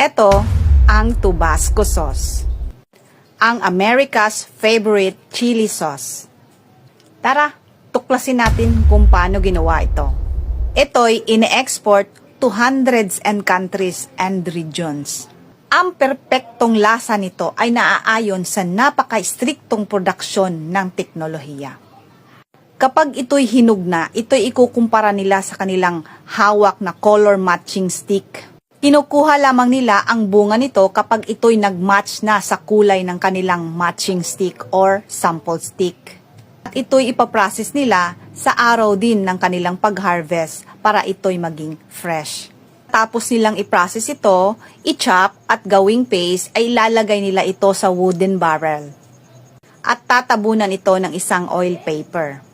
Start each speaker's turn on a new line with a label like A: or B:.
A: Ito ang Tabasco sauce, ang America's favorite chili sauce. Tara, tuklasin natin kung paano ginawa ito. Ito'y ine-export to hundreds and countries and regions. Ang perpektong lasa nito ay naaayon sa napaka-striktong produksyon ng teknolohiya. Kapag ito'y hinog na, ito'y ikukumpara nila sa kanilang hawak na color matching stick. Kinukuha lamang nila ang bunga nito kapag ito'y nag-match na sa kulay ng kanilang matching stick or sample stick. At ito'y ipaprocess nila sa araw din ng kanilang pag-harvest para ito'y maging fresh. Tapos nilang i-process ito, i-chop at gawing paste ay ilalagay nila ito sa wooden barrel. At tatabunan ito ng isang oil paper.